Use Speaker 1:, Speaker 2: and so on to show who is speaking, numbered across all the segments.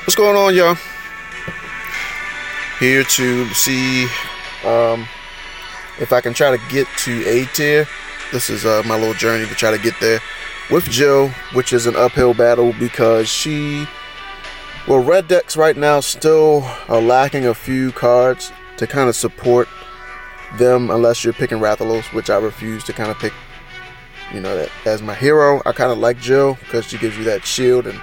Speaker 1: What's going on, y'all? Here to see if I can try to get to A tier. This is my little journey to try to get there with Jill, which is an uphill battle because red decks right now still are lacking a few cards to kind of support them unless you're picking Rathalos, which I refuse to kind of pick, that as my hero. I kind of like Jill because she gives you that shield, and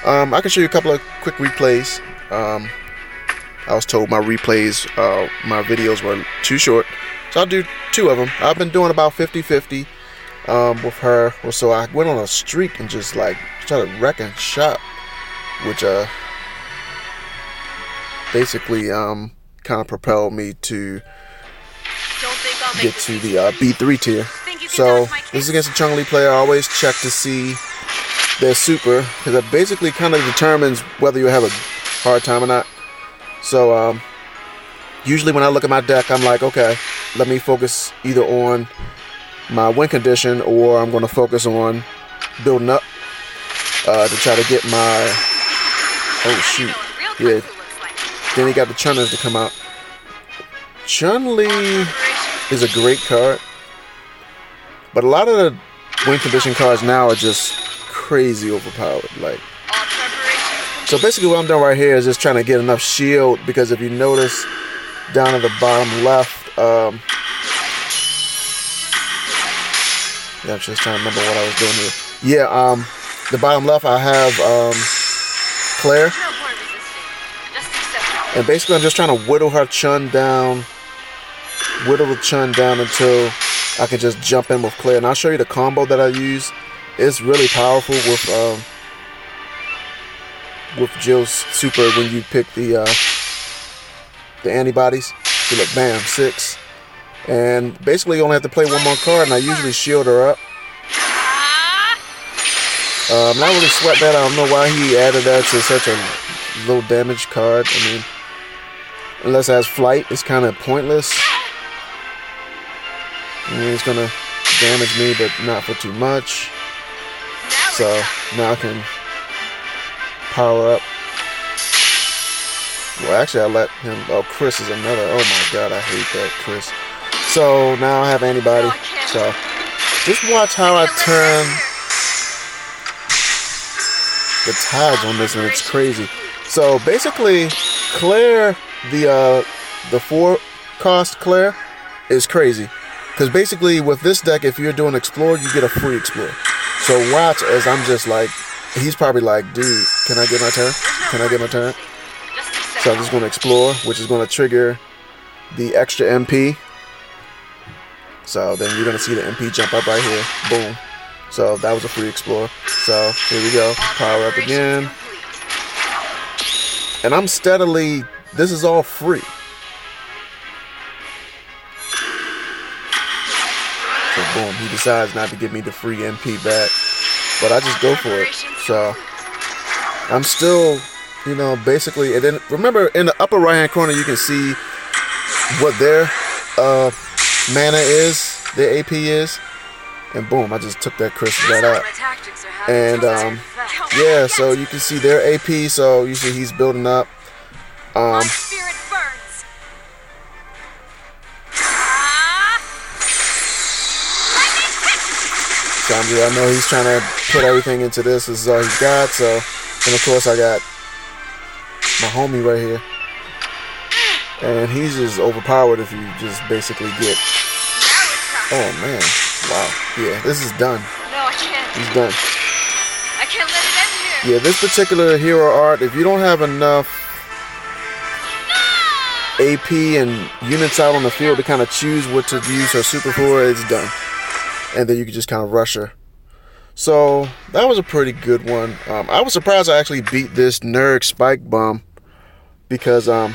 Speaker 1: I can show you a couple of quick replays. I was told my replays, my videos were too short, so I'll do 2 of them. I've been doing about 50-50 with her, so I went on a streak and just like started wrecking shop, which basically kind of propelled me to get to the B3 tier. So this is against a Chung Lee player. I always check to see their super, because it basically kind of determines whether you have a hard time or not. So usually when I look at my deck, I'm like, okay, let me focus either on my win condition, or I'm going to focus on building up to try to get my, oh shoot, yeah. Then he got the Chunners to come out. Chun-Li is a great card, but a lot of the win condition cards now are just crazy overpowered. So basically what I'm doing right here is just trying to get enough shield, because if you notice down at the bottom left, I'm just trying to remember what I was doing here. Yeah, the bottom left I have Claire, and basically I'm just trying to whittle the Chun down until I can just jump in with Claire. And I'll show you the combo that I use. It's really powerful with Jill's super when you pick the antibodies. So look, bam, 6. And basically you only have to play 1 more card, and I usually shield her up. Not really sweat that. I don't know why he added that to such a low damage card. I mean, unless it has flight, it's kind of pointless. I mean, it's gonna damage me, but not for too much. So now I can power up. Well, actually I let him, oh, Chris is another, oh my god, I hate that, Chris. So now I have anybody. So just watch how I turn the tides on this, and it's crazy. So basically Claire, the 4-cost Claire is crazy, because basically with this deck, if you're doing Explore, you get a free Explore. So watch as I'm just like, he's probably like, dude, can I get my turn? Can I get my turn? So I'm just going to Explore, which is going to trigger the extra MP. So then you're going to see the MP jump up right here. Boom. So that was a free Explore. So here we go. Power up again. And I'm steadily, this is all free. So boom, he decides not to give me the free MP back, but I just go for it. So I'm still, basically, and then remember in the upper right hand corner you can see what their mana is, their AP is, and boom, I just took that Chris right out. And yeah, so you can see their AP, so you see he's building up. I know he's trying to put everything into this. This is all he got. So, and of course I got my homie right here, and he's just overpowered if you just basically get. Oh man! Wow. Yeah, this is done.
Speaker 2: No, I can't.
Speaker 1: He's done.
Speaker 2: I can't let it end here.
Speaker 1: Yeah, this particular hero art, if you don't have enough AP and units out on the field to kind of choose what to use her super for, it's done. And then you can just kind of rush her. So that was a pretty good one. I was surprised I actually beat this Nerd Spike Bomb, because oh,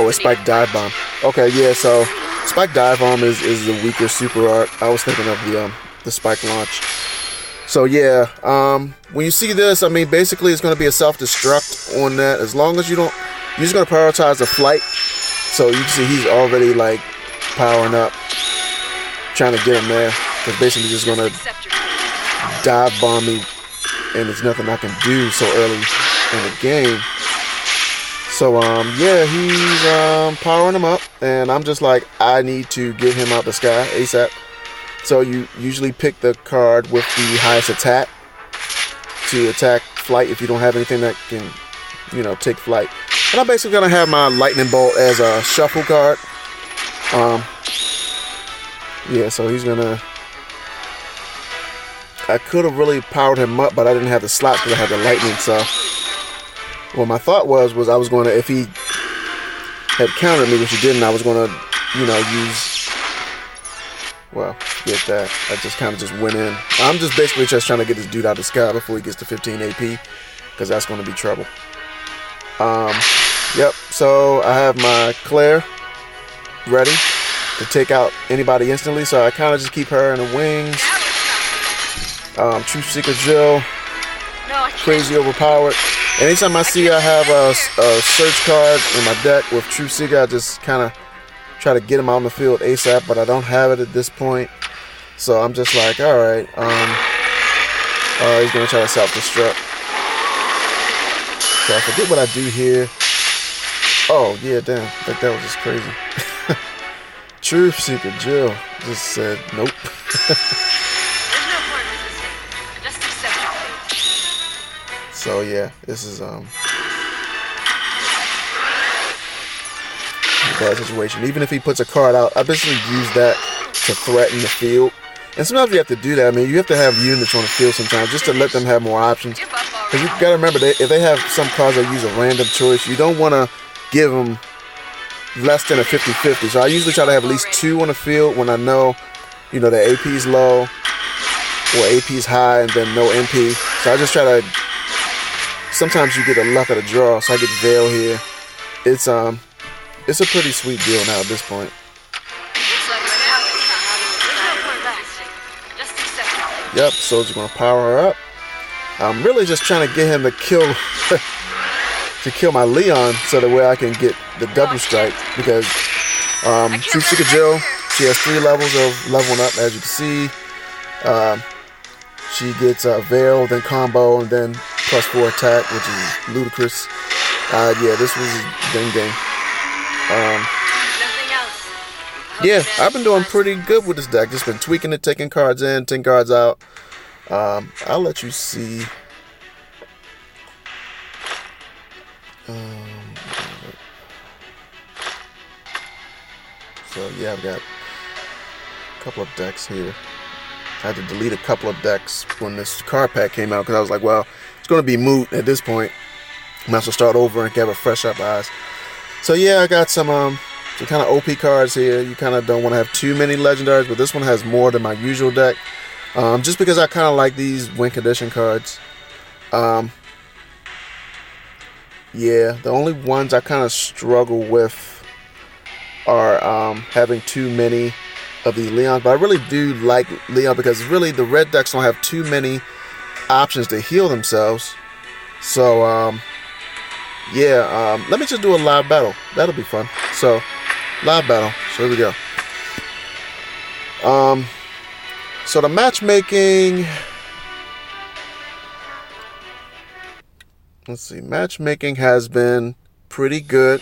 Speaker 1: it's Spike Dive Bomb. Okay, yeah. So Spike Dive Bomb is the weaker super art. I was thinking of the Spike Launch. So yeah, when you see this, I mean, basically it's going to be a self-destruct on that. As long as you don't, you're just going to prioritize the flight. So you can see he's already like powering up, trying to get him there, because basically just gonna dive bomb me and there's nothing I can do so early in the game. So yeah, he's powering him up, and I'm just like, I need to get him out the sky ASAP. So you usually pick the card with the highest attack to attack flight if you don't have anything that can, you know, take flight. And I'm basically gonna have my lightning bolt as a shuffle card. Yeah, so he's gonna. I could have really powered him up, but I didn't have the slots because I had the lightning. So, what my thought was I was going to, if he had countered me, which he didn't, I was going to, you know, use. Well, get that. I just kind of just went in. I'm just basically just trying to get this dude out of the sky before he gets to 15 AP, because that's going to be trouble. Yep. So I have my Claire ready to take out anybody instantly. So I kind of just keep her in the wings. Truth Seeker Jill, crazy overpowered. Anytime I see I have a search card in my deck with Truth Seeker, I just kind of try to get him out on the field ASAP, but I don't have it at this point. So I'm just like, all right, he's gonna try to self-destruct. So I forget what I do here. Oh yeah, damn, I think that was just crazy. Truth Seeker Jill just said nope. So yeah, this is a bad situation. Even if he puts a card out, I basically use that to threaten the field. And sometimes you have to do that. I mean, you have to have units on the field sometimes just to let them have more options. Because you gotta remember that if they have some cards that use a random choice, you don't want to give them less than a 50-50. So I usually try to have at least 2 on the field when I know, you know, the AP is low or AP is high and then no MP. So I just try to. Sometimes you get a luck of the draw, so I get Veil here. It's a pretty sweet deal now at this point. Yep, Soldier's gonna power her up. I'm really just trying to get him to kill my Leon so that way I can get the double strike, because Truth Seeker Jill, she has 3 levels of leveling up, as you can see. She gets Veil, then combo, and then +4 attack, which is ludicrous. Yeah, this was ding ding. Yeah, I've been doing pretty good with this deck. Just been tweaking it, taking cards in, 10 cards out. I'll let you see. So yeah, I've got a couple of decks here. I had to delete a couple of decks when this card pack came out because I was like, well, it's going to be moot at this point. Might as well start over and have a fresh up eyes. So yeah, I got some kind of OP cards here. You kind of don't want to have too many legendaries, but this one has more than my usual deck. Just because I kind of like these win condition cards. Yeah, the only ones I kind of struggle with are having too many of these Leons, but I really do like Leon because really the red decks don't have too many options to heal themselves. So yeah, let me just do a live battle. That'll be fun. So live battle. So here we go. So the matchmaking. Let's see. Matchmaking has been pretty good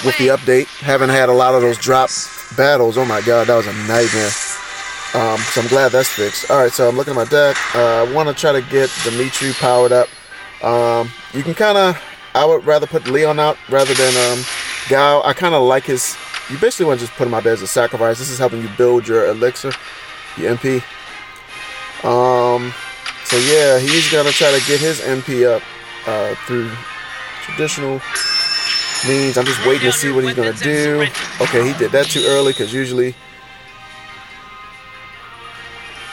Speaker 1: with the update. Haven't had a lot of those drop battles. Oh my god, that was a nightmare. So I'm glad that's fixed. Alright, so I'm looking at my deck. I want to try to get Dimitri powered up. You can kind of, I would rather put Leon out rather than Gao. I kind of like his, you basically want to just put him out there as a sacrifice. This is helping you build your elixir, your MP. So yeah, he's going to try to get his MP up through traditional means. I'm just waiting to see what he's going to do. Okay, he did that too early because usually...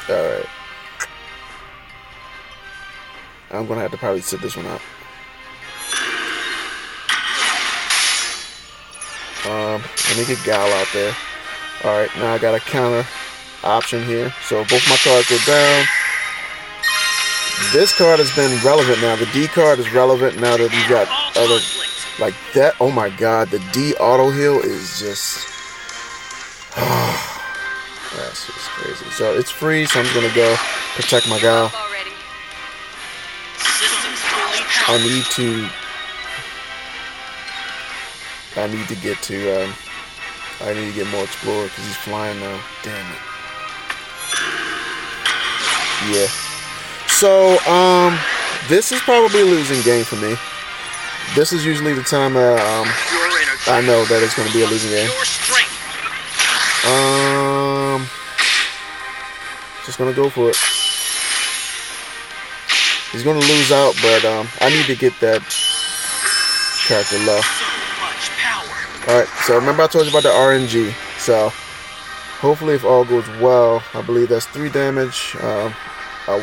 Speaker 1: Alright. I'm going to have to probably sit this one out. Let me get Gal out there. Alright, now I got a counter option here. So both my cards go down. This card has been relevant now. The D card is relevant now that you got other... Like that, oh my god, the D auto heal is just... that's just crazy. So it's free, so I'm just going to go protect my guy. I need to get more Explorer because he's flying now. Damn it. Yeah. So, this is probably a losing game for me. This is usually the time that I know that it's going to be a losing game. Just going to go for it. He's going to lose out, but I need to get that character low. Alright, so remember I told you about the RNG. So, hopefully if all goes well, I believe that's 3 damage. I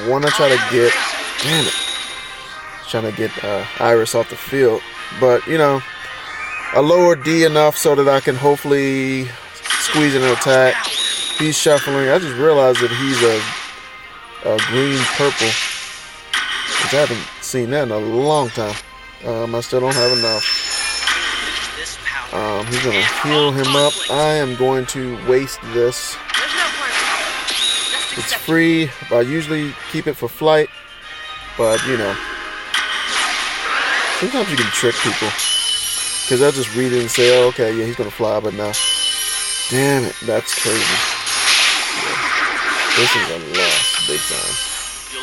Speaker 1: want to try to get... Damn it. Trying to get Iris off the field. But, you know, a lower D enough so that I can hopefully squeeze in an attack. He's shuffling. I just realized that he's a green-purple. Which I haven't seen that in a long time. I still don't have enough. He's going to heal him up. I am going to waste this. It's free. I usually keep it for flight. But, you know. Sometimes you can trick people. Because they'll just read it and say, oh, okay, yeah, he's going to fly. But no. Damn it. That's crazy. Yeah. This is a loss. Big time.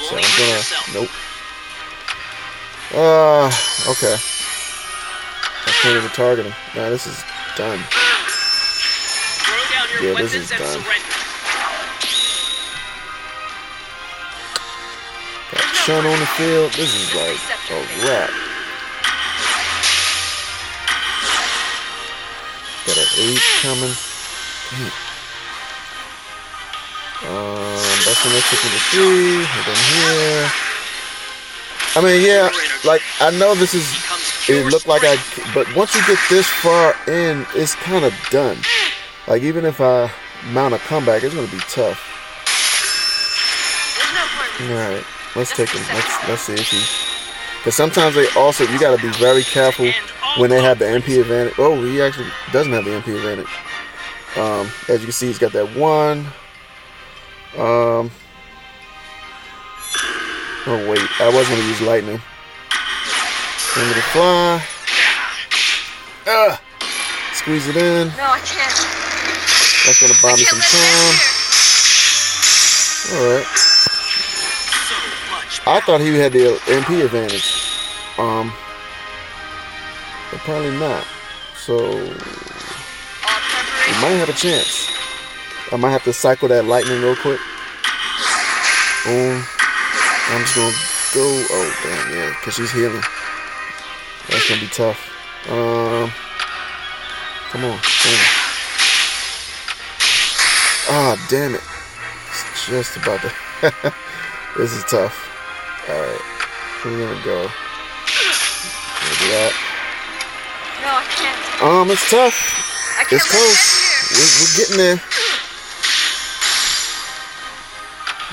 Speaker 1: So I'm going to... Nope. Okay. I can't even target him. Nah, this is done. Yeah, this is done. Got Shun on the field. This is like a wrap. Got an 8 coming. That's when they took me to 3. And then here. I mean, yeah, like, I know this is, it looked like but once you get this far in, it's kind of done. Like, even if I mount a comeback, it's going to be tough. Alright, let's take him. Let's see if he, because sometimes they also, you got to be very careful when they have the MP advantage. Oh, he actually doesn't have the MP advantage. As you can see, he's got that 1. Oh wait, I was going to use lightning. I'm going to fly. Squeeze it in.
Speaker 2: No, I can't.
Speaker 1: That's going to buy me some time. Alright. I thought he had the MP advantage. Apparently not. So, we might have a chance. I might have to cycle that lightning real quick. Boom. I'm just gonna go. Oh damn, yeah, because she's healing. That's gonna be tough. Come on. Ah, damn it. It's just about to. This is tough. Alright. We're gonna go. Look at that.
Speaker 2: No, I can't.
Speaker 1: It's tough. It's close. We're getting there.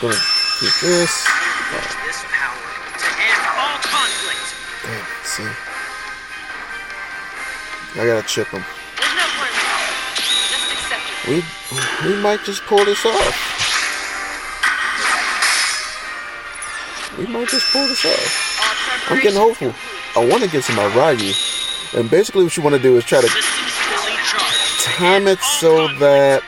Speaker 1: Gonna keep this.
Speaker 3: This power to end all conflict.
Speaker 1: Damn, see. I gotta chip him.
Speaker 2: There's no point. Just accept it.
Speaker 1: We might just pull this off. We might just pull this off. I'm getting hopeful. I want to get some Ryu. And basically what you want to do is try to time it so that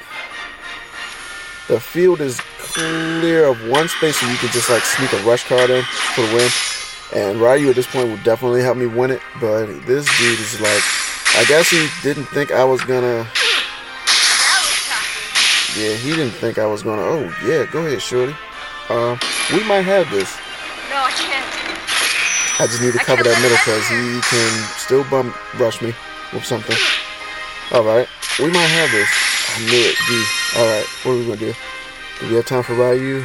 Speaker 1: the field is clear of one space so you can just like sneak a rush card in for the win. And Ryu at this point will definitely help me win it. But this dude is like, I guess he didn't think I was gonna. Yeah, he didn't think I was gonna. Oh yeah, go ahead, shorty. We might have this.
Speaker 2: No, I can't.
Speaker 1: I just need to cover that middle because he can still bum rush me with something. Alright, we might have this. I knew it, D. Alright, what are we gonna do? Do we have time for Ryu?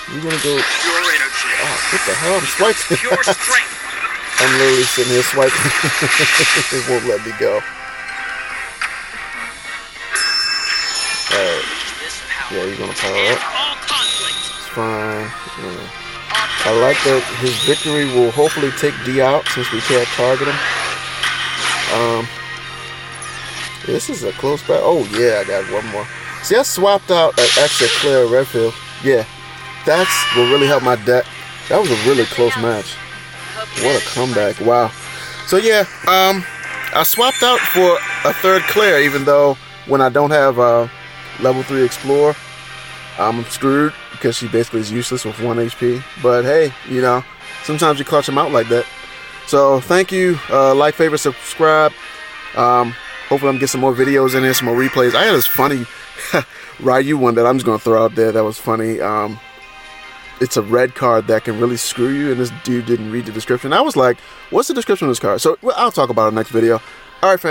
Speaker 1: We're gonna go. Oh, what the hell? I'm swiping. I'm literally sitting here swiping. It won't let me go. Alright. Yeah, he's gonna power up. It's fine. Yeah. I like that his victory will hopefully take D out since we can't target him. This is a close battle. Oh yeah, I got one more. See, I swapped out an extra Claire Redfield. Yeah, that's what really helped my deck. That was a really close match. What a comeback. Wow. So yeah, I swapped out for a third Claire, even though when I don't have level 3 Explorer, I'm screwed because she basically is useless with 1 HP. But hey, you know, sometimes you clutch them out like that. So thank you. Like, favorite, subscribe. Hopefully I'm gonna get some more videos in here, some more replays. I had this funny Ryu one that I'm just gonna throw out there that was funny. It's a red card that can really screw you, and this dude didn't read the description. I was like, what's the description of this card? So I'll talk about it in the next video. Alright, fam.